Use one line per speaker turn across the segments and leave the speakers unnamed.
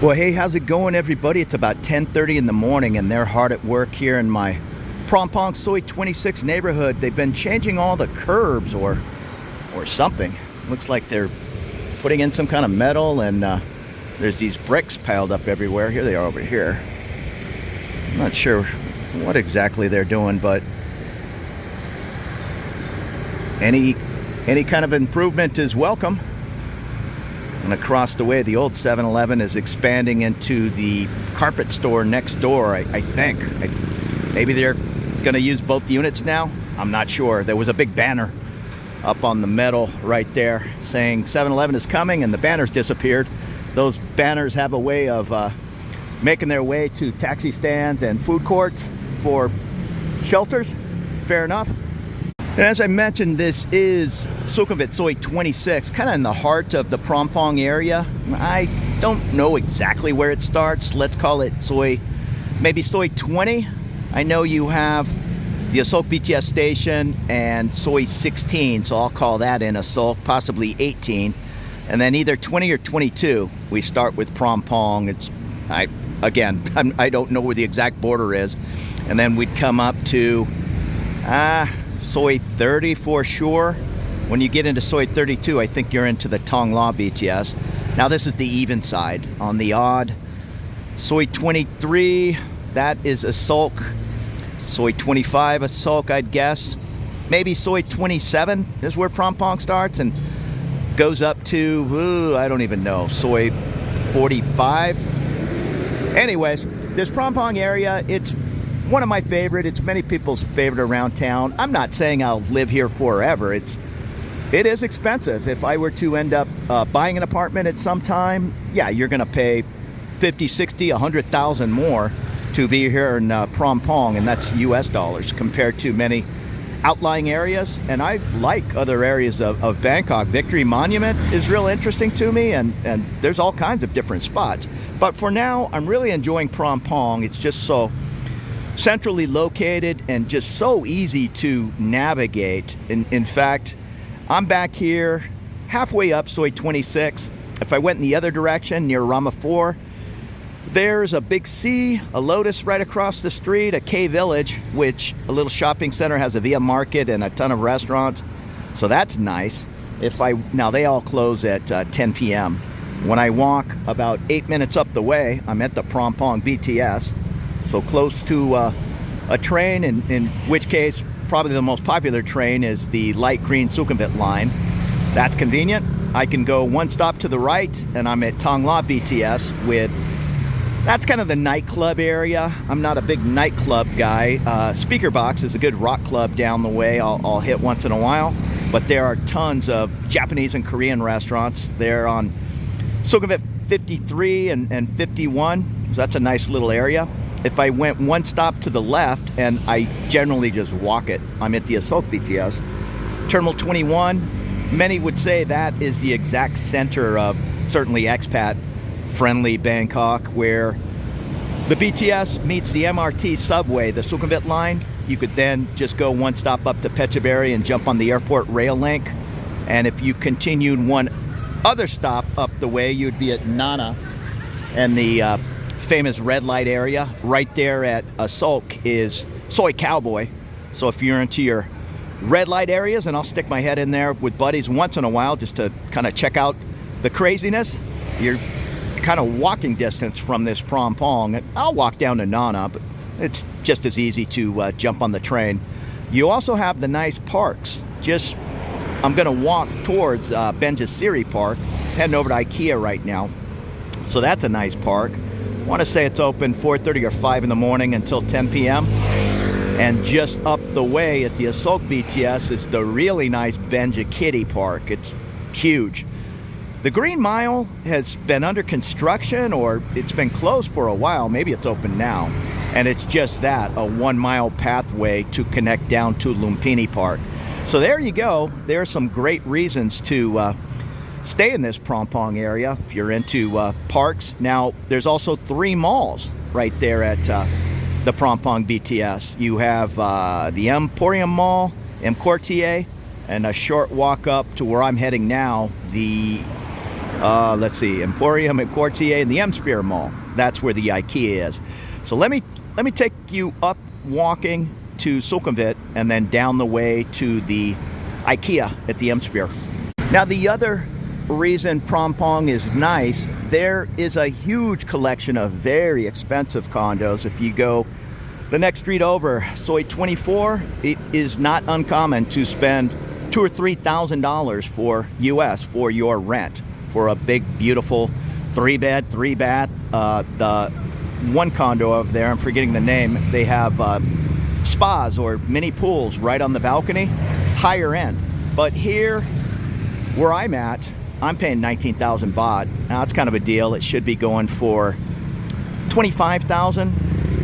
Well, hey, how's it going, everybody? It's about 10:30 in the morning, and they're hard at work here in my Phrom Phong Soi 26 neighborhood. They've been changing all the curbs or something. Looks like they're putting in some kind of metal, and there's these bricks piled up everywhere. Here they are over here. I'm not sure what exactly they're doing, but any kind of improvement is welcome. And across the way, the old 7-Eleven is expanding into the carpet store next door, I think. Maybe they're going to use both units now. I'm not sure. There was a big banner up on the metal right there saying 7-Eleven is coming, and the banner's disappeared. Those banners have a way of making their way to taxi stands and food courts for shelters. Fair enough. And as I mentioned, this is Sukhumvit Soi 26, kind of in the heart of the Phrom Phong area. I don't know exactly where it starts. Let's call it maybe Soi 20. I know you have the Asok BTS station and Soi 16, so I'll call that in Asok, possibly 18. And then either 20 or 22, we start with Phrom Phong. I don't know where the exact border is. And then we'd come up to Soi 30 for sure. When you get into Soi 32, I think you're into the Thong La BTS. Now this is the even side. On the odd, Soi 23, that is Asok. Soi 25, Asok, I'd guess. Maybe Soi 27 is where Phrom Phong starts and goes up to, I don't even know, Soi 45. Anyways, this Phrom Phong area, it's one of my favorite. It's many people's favorite around town. I'm not saying I'll live here forever. It is expensive. If I were to end up buying an apartment at some time, yeah, you're going to pay 50, 60, 100,000 more to be here in Phrom Phong, and that's US dollars compared to many outlying areas. And I like other areas of Bangkok. Victory Monument is real interesting to me, and there's all kinds of different spots. But for now, I'm really enjoying Phrom Phong. It's just so centrally located and just so easy to navigate. In fact, I'm back here halfway up Soi 26. If I went in the other direction near Rama 4, there's a big C, a Lotus right across the street, a K Village, which a little shopping center has a Via Market and a ton of restaurants. So that's nice. Now they all close at 10 p.m. When I walk about 8 minutes up the way, I'm at the Phrom Phong BTS. So close to a train, in which case probably the most popular train is the light green Sukhumvit line. That's convenient. I can go one stop to the right and I'm at Thong La BTS that's kind of the nightclub area. I'm not a big nightclub guy. Speaker Box is a good rock club down the way. I'll hit once in a while. But there are tons of Japanese and Korean restaurants. They're on Sukhumvit 53 and 51. So that's a nice little area. If I went one stop to the left, and I generally just walk it, I'm at the Asok BTS. Terminal 21, many would say that is the exact center of certainly expat-friendly Bangkok, where the BTS meets the MRT subway, the Sukhumvit line. You could then just go one stop up to Phetchaburi and jump on the airport rail link. And if you continued one other stop up the way, you'd be at Nana and the famous red light area. Right there at Asok is Soi Cowboy. So if you're into your red light areas, and I'll stick my head in there with buddies once in a while just to kind of check out the craziness, you're kind of walking distance from this Phrom Phong. I'll walk down to Nana, but it's just as easy to jump on the train. You also have the nice parks. I'm going to walk towards Benjasiri Park, heading over to IKEA right now. So that's a nice park. I want to say it's open 4:30 or 5 in the morning until 10 p.m. And just up the way at the Asok BTS is the really nice Benja Kitty Park. It's huge. The Green Mile has been under construction, or it's been closed for a while. Maybe it's open now. And it's just that, a 1 mile pathway to connect down to Lumpini Park. So there you go. There are some great reasons to stay in this Phrom Phong area if you're into parks. Now, there's also 3 malls right there at the Phrom Phong BTS. You have the Emporium Mall, M Quartier, and a short walk up to where I'm heading now, the let's see, Emporium and Quartier and the Emsphere Mall. That's where the IKEA is. So let me take you up walking to Sukhumvit and then down the way to the IKEA at the Emsphere. Now the other reason Phrom Phong is nice, there is a huge collection of very expensive condos. If you go the next street over, Soi 24, it is not uncommon to spend $2,000 or $3,000 for US for your rent for a big, beautiful 3-bed, 3-bath. The one condo over there, I'm forgetting the name, they have spas or mini pools right on the balcony, higher end. But here, where I'm at, I'm paying 19,000 baht. Now it's kind of a deal. It should be going for 25,000.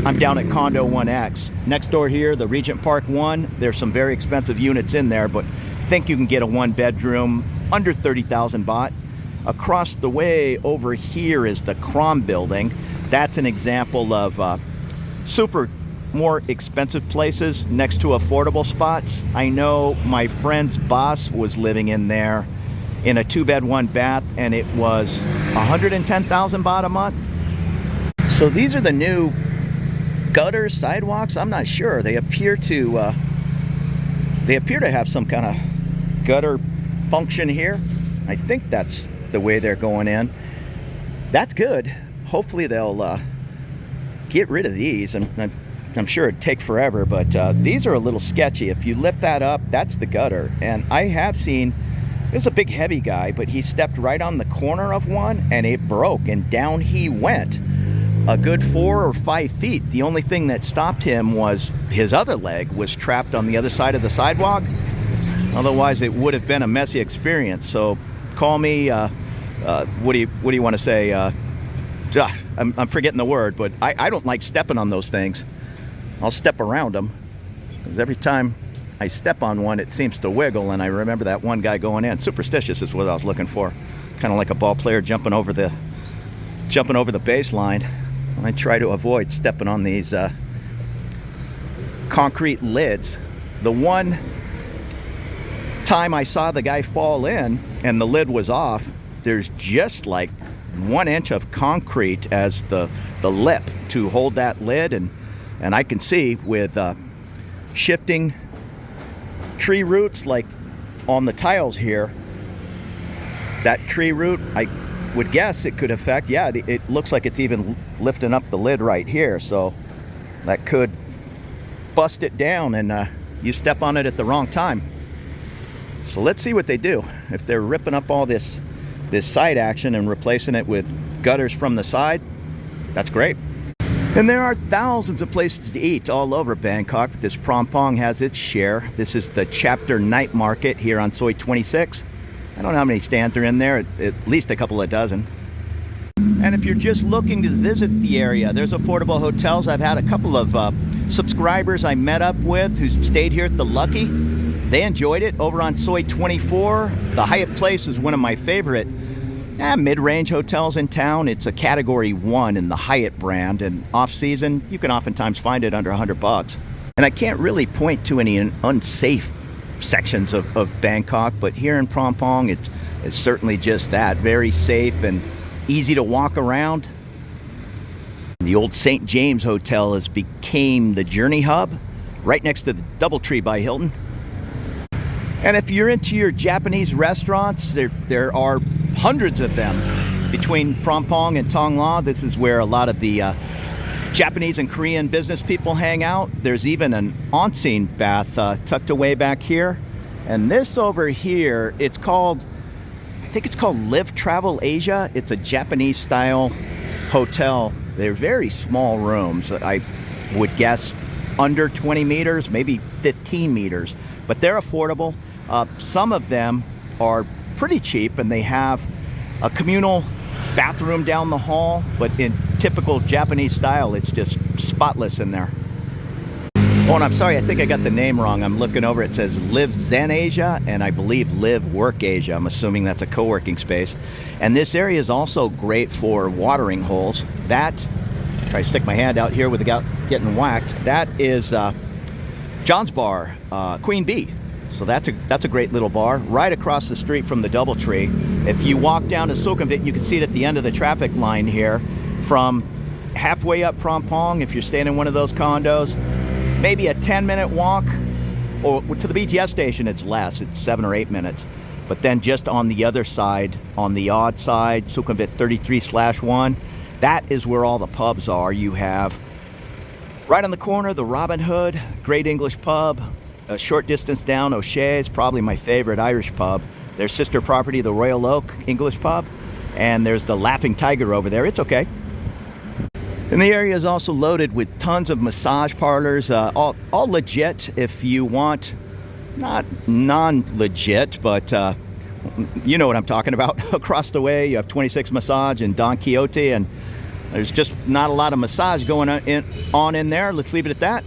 I'm down at Condo 1X. Next door here, the Regent Park 1. There's some very expensive units in there, but I think you can get a 1-bedroom under 30,000 baht. Across the way over here is the Phrom building. That's an example of super more expensive places next to affordable spots. I know my friend's boss was living in there in a 2-bed, 1-bath, and it was 110,000 baht a month. So these are the new gutters, sidewalks. I'm not sure. They appear to have some kind of gutter function here. I think that's the way they're going in. That's good. Hopefully they'll get rid of these. I'm sure it'd take forever, but these are a little sketchy. If you lift that up, that's the gutter. And I have seen, there's a big heavy guy, but he stepped right on the corner of one and it broke and down he went a good 4 or 5 feet. The only thing that stopped him was his other leg was trapped on the other side of the sidewalk. Otherwise it would have been a messy experience. So call me, what do you want to say? I'm forgetting the word, but I don't like stepping on those things. I'll step around them, because every time I step on one, it seems to wiggle, and I remember that one guy going in. Superstitious is what I was looking for. Kind of like a ball player jumping over the baseline. And I try to avoid stepping on these concrete lids. The one time I saw the guy fall in and the lid was off, there's just like 1 inch of concrete as the lip to hold that lid, and I can see with shifting tree roots like on the tiles here, that tree root, I would guess it could affect, yeah, it looks like it's even lifting up the lid right here, so that could bust it down and you step on it at the wrong time. So let's see what they do. If they're ripping up all this side action and replacing it with gutters from the side, that's great. And there are thousands of places to eat all over Bangkok. This Phrom Phong has its share. This is the chapter night market here on Soi 26. I don't know how many stands are in there, at least a couple of dozen. And if you're just looking to visit the area, there's affordable hotels. I've had a couple of subscribers I met up with who stayed here at the Lucky. They enjoyed it over on Soi 24. The Hyatt Place is one of my favorite mid-range hotels in town. It's a category 1 in the Hyatt brand, and off-season you can oftentimes find it under $100. And I can't really point to any unsafe sections of Bangkok, but here in Phrom Phong it's certainly just that, very safe and easy to walk around. The old St. James Hotel has became the Journey Hub right next to the Doubletree by Hilton. And if you're into your Japanese restaurants, there are hundreds of them between Phrom Phong and Thong La. This is where a lot of the Japanese and Korean business people hang out. There's even an onsen bath tucked away back here. And this over here, I think it's called Live Travel Asia. It's a Japanese style hotel. They're very small rooms. I would guess under 20 meters, maybe 15 meters, but they're affordable. Some of them are pretty cheap, and they have a communal bathroom down the hall, but in typical Japanese style, it's just spotless in there. Oh, and I'm sorry, I think I got the name wrong. I'm looking over, it says Live Zen Asia, and I believe Live Work Asia. I'm assuming that's a co-working space. And this area is also great for watering holes. Try to stick my hand out here without getting whacked. That is John's Bar, Queen Bee. So that's a great little bar right across the street from the DoubleTree. If you walk down to Sukhumvit, you can see it at the end of the traffic line here. From halfway up Phrom Phong, if you're staying in one of those condos, maybe a 10-minute walk, or to the BTS station, it's less. It's 7 or 8 minutes. But then just on the other side, on the odd side, Sukhumvit 33/1, that is where all the pubs are. You have right on the corner, the Robin Hood, great English pub. A short distance down, O'Shea's, probably my favorite Irish pub. Their sister property, the Royal Oak English pub. And there's the Laughing Tiger over there. It's okay. And the area is also loaded with tons of massage parlors, all legit if you want. Not non-legit, but you know what I'm talking about. Across the way, you have 26 Massage and Don Quixote, and there's just not a lot of massage going on in there. Let's leave it at that.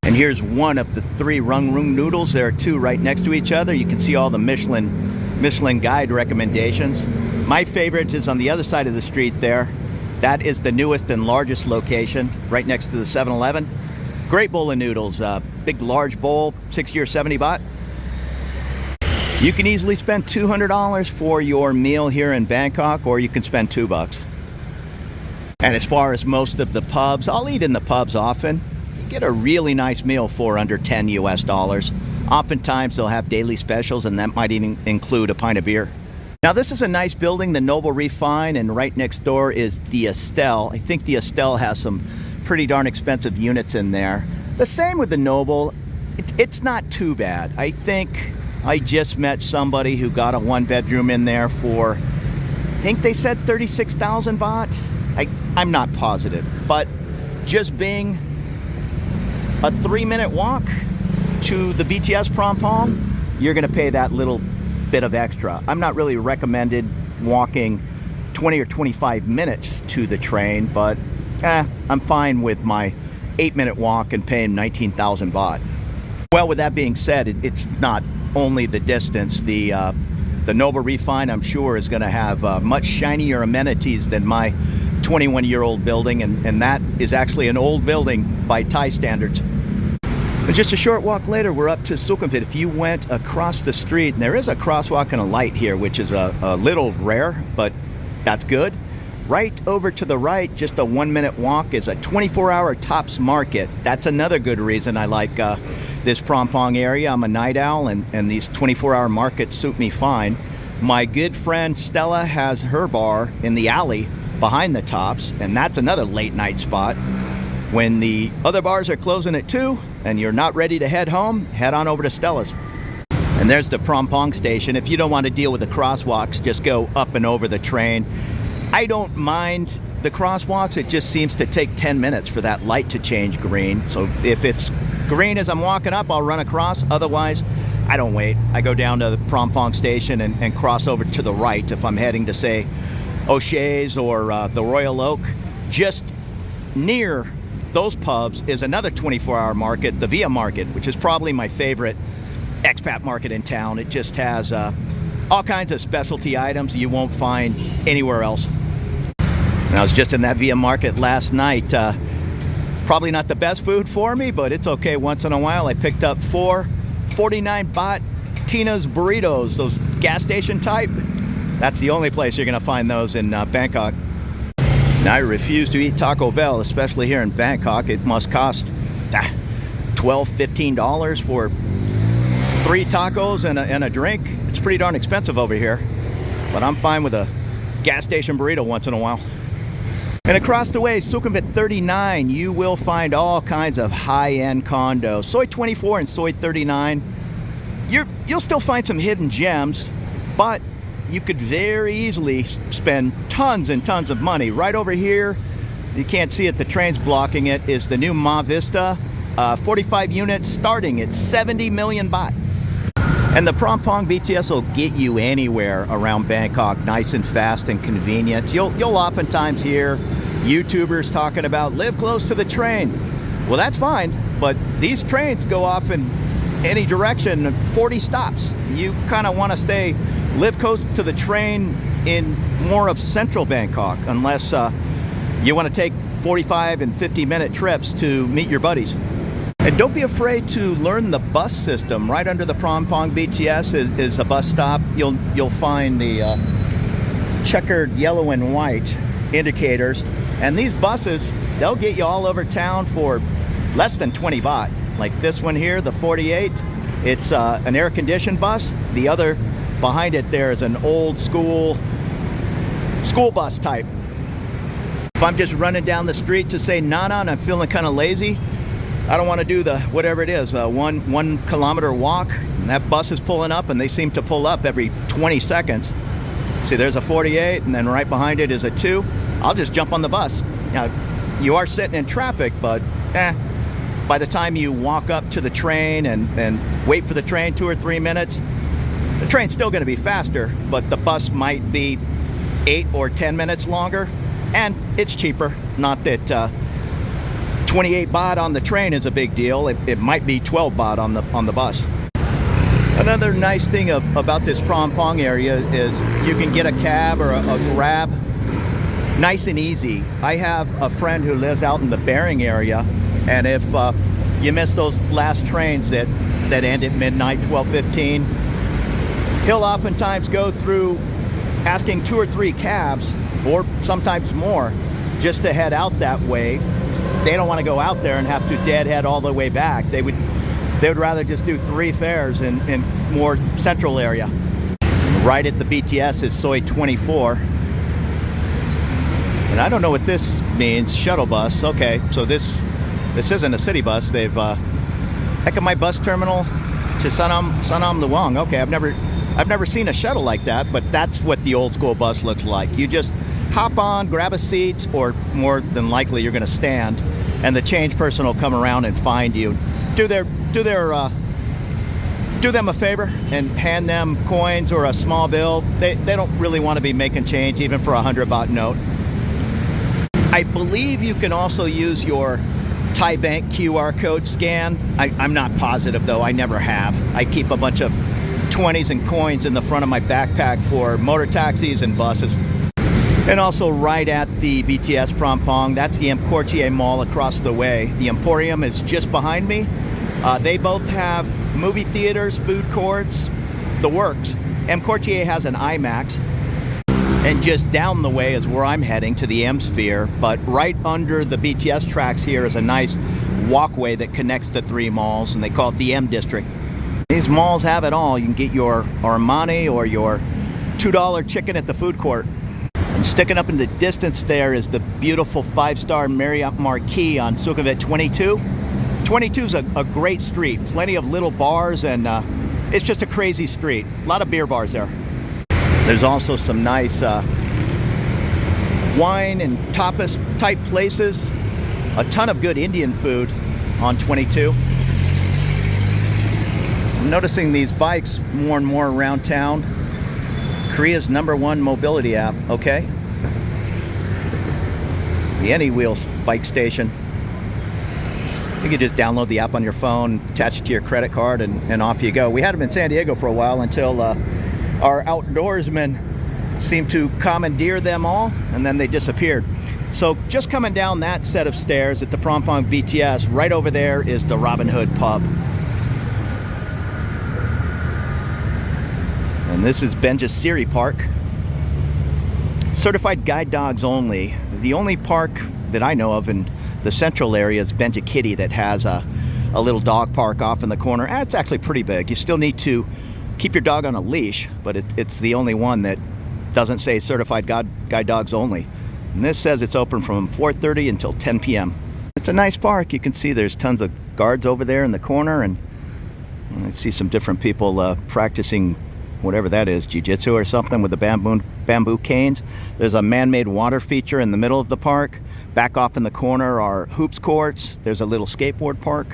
And here's one of the 3 Rung Rung noodles. There are 2 right next to each other. You can see all the Michelin guide recommendations. My favorite is on the other side of the street there. That is the newest and largest location, right next to the 7-Eleven. Great bowl of noodles, big large bowl, 60 or 70 baht. You can easily spend $200 for your meal here in Bangkok, or you can spend $2. And as far as most of the pubs, I'll eat in the pubs often. You get a really nice meal for under $10 US. Oftentimes they'll have daily specials, and that might even include a pint of beer. Now this is a nice building, the Noble Refine, and right next door is the Estelle. I think the Estelle has some pretty darn expensive units in there. The same with the Noble. It's not too bad. I think I just met somebody who got a 1-bedroom in there for, I think they said 36,000 baht. I'm not positive, but just being a 3-minute walk to the BTS Phrom Phong, you're gonna pay that little bit of extra. I'm not really recommended walking 20 or 25 minutes to the train, but I'm fine with my 8-minute walk and paying 19,000 baht. Well, with that being said, it's not only the distance. The Noble Refine, I'm sure, is going to have much shinier amenities than my 21-year-old building, and that is actually an old building by Thai standards. But just a short walk later, we're up to Sukhumvit. If you went across the street, and there is a crosswalk and a light here, which is a little rare, but that's good. Right over to the right, just a 1-minute walk, is a 24-hour Tops Market. That's another good reason I like this Phrom Phong area. I'm a night owl, and these 24-hour markets suit me fine. My good friend Stella has her bar in the alley behind the Tops, and that's another late night spot. When the other bars are closing at 2 and you're not ready to head home, head on over to Stella's. And there's the Phrom Phong station. If you don't want to deal with the crosswalks, just go up and over the train. I don't mind the crosswalks. It just seems to take 10 minutes for that light to change green. So if it's green as I'm walking up, I'll run across. Otherwise, I don't wait. I go down to the Phrom Phong station and cross over to the right if I'm heading to, say, O'Shea's or the Royal Oak. Just near those pubs is another 24-hour market, the Via Market, which is probably my favorite expat market in town. It just has all kinds of specialty items you won't find anywhere else. And I was just in that Via Market last night. Probably not the best food for me, but it's okay once in a while. I picked up 4 49 baht Tina's burritos, those gas station type. That's the only place you're gonna find those in Bangkok. Now, I refuse to eat Taco Bell, especially here in Bangkok. It must cost $12, $15 for 3 tacos and a drink. It's pretty darn expensive over here, but I'm fine with a gas station burrito once in a while. And across the way, Sukhumvit 39, you will find all kinds of high-end condos. Soi 24 and Soi 39, you'll still find some hidden gems, but you could very easily spend tons and tons of money. Right over here, you can't see it, the train's blocking it, is the new Ma Vista, 45 units starting at 70 million baht. And the Phrom Phong BTS will get you anywhere around Bangkok, nice and fast and convenient. You'll oftentimes hear YouTubers talking about live close to the train. Well, that's fine, but these trains go off in any direction, 40 stops. You kind of want to live close to the train in more of central Bangkok, unless you want to take 45 and 50-minute trips to meet your buddies. And don't be afraid to learn the bus system. Right under the Phrom Phong BTS is a bus stop. You'll find the checkered yellow and white indicators. And these buses, they'll get you all over town for less than 20 baht. Like this one here, the 48, it's an air-conditioned bus. The other behind it there is an old school bus type. If I'm just running down the street to say Nana and I'm feeling kind of lazy, I don't want to do the whatever it is, 1 kilometer walk, and that bus is pulling up, and they seem to pull up every 20 seconds. See, there's a 48, and then right behind it is a 2. I'll just jump on the bus. Now, you are sitting in traffic, but by the time you walk up to the train and wait for the train 2 or 3 minutes, the train's still going to be faster, but the bus might be 8 or 10 minutes longer, and it's cheaper. Not that 28 baht on the train is a big deal. It might be 12 baht on the bus. Another nice thing about this Phrom Phong area is you can get a cab or a grab nice and easy. I have a friend who lives out in the Bering area, and if you miss those last trains that end at midnight, 12:15, he'll oftentimes go through asking 2 or 3 cabs, or sometimes more, just to head out that way. They don't want to go out there and have to deadhead all the way back. They would rather just do 3 fares in more central area. Right at the BTS is Soi 24. And I don't know what this means. Shuttle bus. Okay, so this isn't a city bus. They've heck of my bus terminal to Sanam Luang. Okay, I've never seen a shuttle like that, but that's what the old school bus looks like. You just hop on, grab a seat, or more than likely you're going to stand, and the change person will come around and find you. Do them a favor and hand them coins or a small bill. They don't really want to be making change, even for a 100 baht note. I believe you can also use your Thai Bank QR code scan. I'm not positive though. I never have. I keep a bunch of 20s and coins in the front of my backpack for motor taxis and buses. And also right at the BTS Phrom Phong, that's the Emsphere Mall across the way. The Emporium is just behind me. They both have movie theaters, food courts, the works. Emsphere has an IMAX. And just down the way is where I'm heading, to the Emsphere. But right under the BTS tracks here is a nice walkway that connects the 3 malls, and they call it the M District. These malls have it all. You can get your Armani or your $2 chicken at the food court. And sticking up in the distance there is the beautiful 5-star Marriott Marquis on Sukhumvit 22. 22 is a great street. Plenty of little bars, and it's just a crazy street. A lot of beer bars there. There's also some nice wine and tapas type places. A ton of good Indian food on 22. I'm noticing these bikes more and more around town. Korea's #1 mobility app, okay? The AnyWheels bike station. You can just download the app on your phone, attach it to your credit card, and off you go. We had them in San Diego for a while until our outdoorsmen seemed to commandeer them all, and then they disappeared. So just coming down that set of stairs at the Phrom Phong BTS, right over there is the Robin Hood pub. And this is Benjasiri Park. Certified guide dogs only. The only park that I know of in the central area is Benjakitty, that has a little dog park off in the corner. It's actually pretty big. You still need to keep your dog on a leash, but it's the only one that doesn't say certified guide dogs only. And this says it's open from 4:30 until 10 p.m. It's a nice park. You can see there's tons of guards over there in the corner, and I see some different people practicing whatever that is, jiu-jitsu or something, with the bamboo canes. There's a man-made water feature in the middle of the park. Back off in the corner are hoops courts. There's a little skateboard park.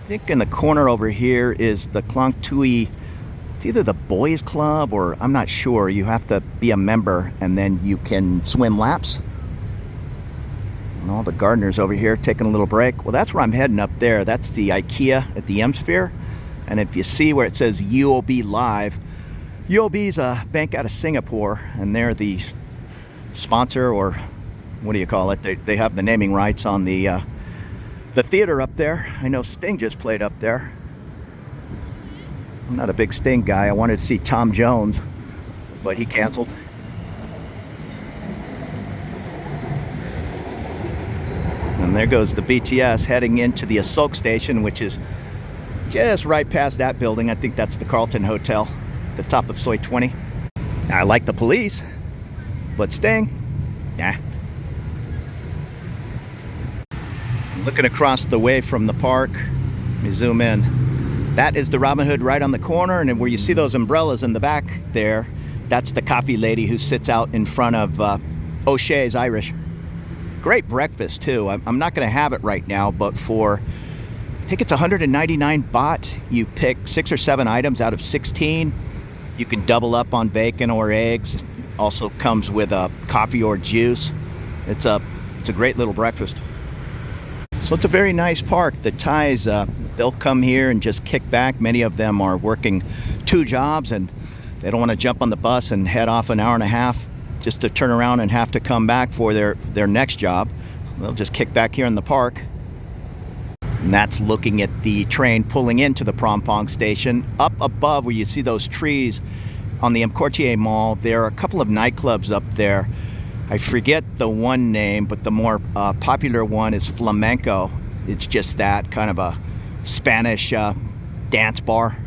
I think in the corner over here is the Klong Tui. It's either the boys club or I'm not sure. You have to be a member and then you can swim laps. And all the gardeners over here taking a little break. Well, that's where I'm heading up there. That's the IKEA at the Emsphere. And if you see where it says UOB Live, UOB is a bank out of Singapore, and they're the sponsor, or what do you call it? They have the naming rights on the the theater up there. I know Sting just played up there. I'm not a big Sting guy. I wanted to see Tom Jones, but he canceled. And there goes the BTS heading into the Asok station, which is just right past that building. I think that's the Carlton Hotel, the top of Soi 20. I like the police, but Sting, nah. Looking across the way from the park, let me zoom in. That is the Robin Hood right on the corner, and where you see those umbrellas in the back there, that's the coffee lady who sits out in front of O'Shea's Irish. Great breakfast too. I'm not going to have it right now, but for, I think it's 199 baht. You pick 6 or 7 items out of 16. You can double up on bacon or eggs. Also comes with a coffee or juice. It's a great little breakfast. So it's a very nice park. The Thais, they'll come here and just kick back. Many of them are working 2 jobs and they don't want to jump on the bus and head off an hour and a half just to turn around and have to come back for their next job. They'll just kick back here in the park. And that's looking at the train pulling into the Phrom Phong station. Up above where you see those trees on the Emsphere Mall, there are a couple of nightclubs up there. I forget the one name, but the more popular one is Flamenco. It's just that, kind of a Spanish dance bar.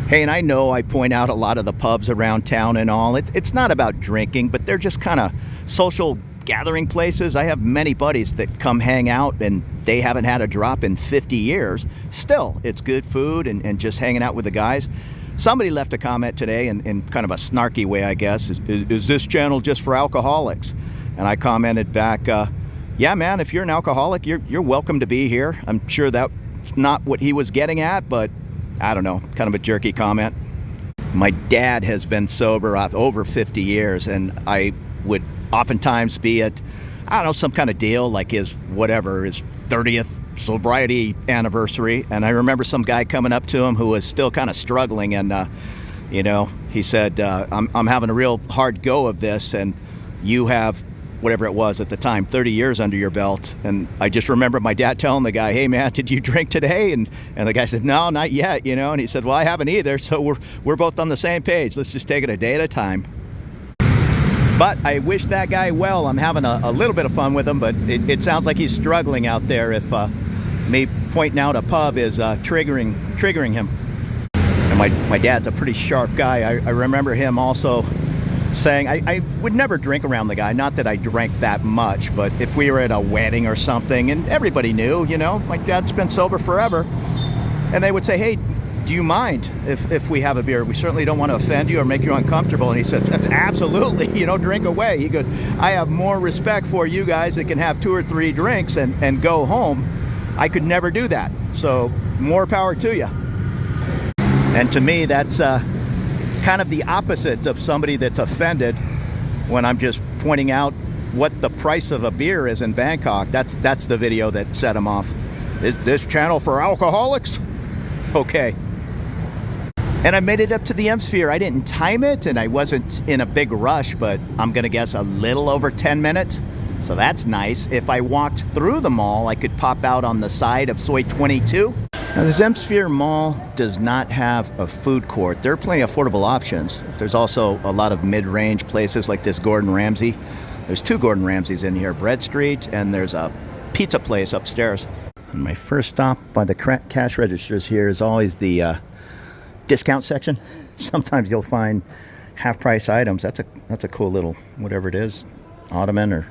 Hey, and I know I point out a lot of the pubs around town and all. It's not about drinking, but they're just kind of social gathering places. I have many buddies that come hang out and they haven't had a drop in 50 years. Still, it's good food and just hanging out with the guys. Somebody left a comment today in kind of a snarky way, I guess. Is this channel just for alcoholics? And I commented back, yeah, man, if you're an alcoholic, you're welcome to be here. I'm sure that's not what he was getting at, but I don't know, kind of a jerky comment. My dad has been sober over 50 years, and I would oftentimes be at, I don't know, some kind of deal like his 30th sobriety anniversary. And I remember some guy coming up to him who was still kind of struggling, and you know, he said, I'm having a real hard go of this, and you have whatever it was at the time, 30 years under your belt. And I just remember my dad telling the guy, hey man, did you drink today? And the guy said, no, not yet, you know. And he said, well, I haven't either, so we're both on the same page. Let's just take it a day at a time. But I wish that guy well. I'm having a little bit of fun with him, but it sounds like he's struggling out there if me pointing out a pub is triggering him. And my dad's a pretty sharp guy. I remember him also saying, I would never drink around the guy. Not that I drank that much, but if we were at a wedding or something and everybody knew, you know, my dad's been sober forever, and they would say, hey, do you mind if we have a beer? We certainly don't want to offend you or make you uncomfortable. And he said, absolutely, you know, drink away. He goes, I have more respect for you guys that can have 2 or 3 drinks and go home. I could never do that. So more power to you. And to me, that's kind of the opposite of somebody that's offended when I'm just pointing out what the price of a beer is in Bangkok. That's the video that set him off. Is this channel for alcoholics? Okay. And I made it up to the Emsphere. I didn't time it and I wasn't in a big rush, but I'm gonna guess a little over 10 minutes. So that's nice. If I walked through the mall, I could pop out on the side of Soi 22. Now, this Emsphere Mall does not have a food court. There are plenty of affordable options. There's also a lot of mid-range places like this Gordon Ramsay. There's 2 Gordon Ramsays in here, Bread Street, and there's a pizza place upstairs. And my first stop by the cash registers here is always the discount section. Sometimes you'll find half-price items. That's a cool little, whatever it is, ottoman or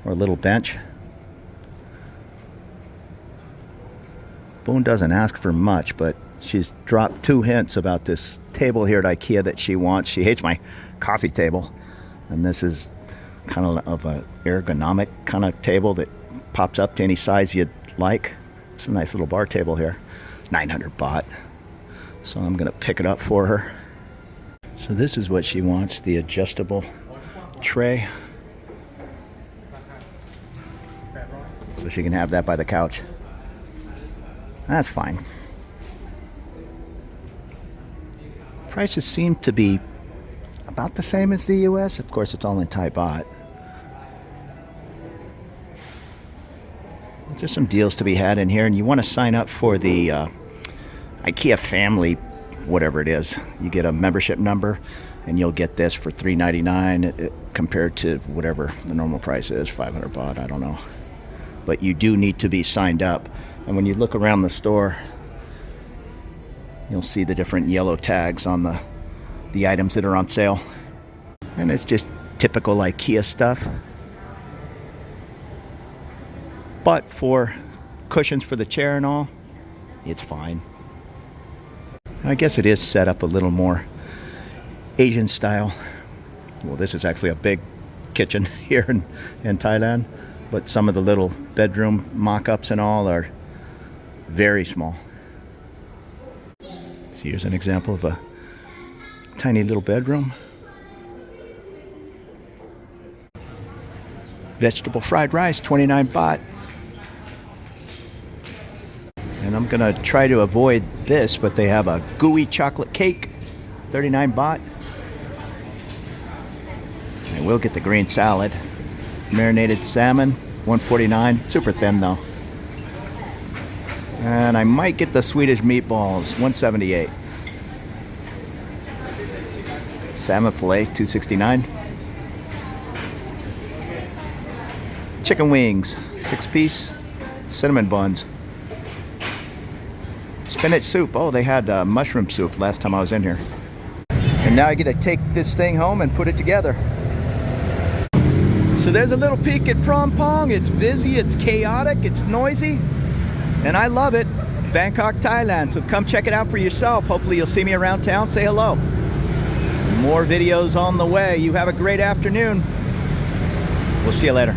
a little bench. Boone doesn't ask for much, but she's dropped 2 hints about this table here at IKEA that she wants. She hates my coffee table, and this is kind of a ergonomic kind of table that pops up to any size you'd like. It's a nice little bar table here, 900 baht. So I'm gonna pick it up for her. So this is what she wants, the adjustable tray. So she can have that by the couch. That's fine. Prices seem to be about the same as the US. Of course, it's all in Thai baht. There's some deals to be had in here, and you want to sign up for the IKEA family, whatever it is. You get a membership number, and you'll get this for $3.99 compared to whatever the normal price is, 500 baht, I don't know. But you do need to be signed up. And when you look around the store, you'll see the different yellow tags on the items that are on sale. And it's just typical IKEA stuff. But for cushions for the chair and all, it's fine. I guess it is set up a little more Asian style. Well, this is actually a big kitchen here in Thailand, but some of the little bedroom mock-ups and all are very small. So here's an example of a tiny little bedroom. Vegetable fried rice, 29 baht. And I'm gonna try to avoid this, but they have a gooey chocolate cake, 39 baht. I will get the green salad. Marinated salmon, 149, super thin though. And I might get the Swedish meatballs, 178. Salmon fillet, 269. Chicken wings, 6-piece. Cinnamon buns. Spinach soup. Oh, they had mushroom soup last time I was in here. And now I get to take this thing home and put it together. So there's a little peek at Phrom Phong. It's busy, it's chaotic, it's noisy, and I love it. Bangkok, Thailand. So come check it out for yourself. Hopefully you'll see me around town. Say hello. More videos on the way. You have a great afternoon. We'll see you later.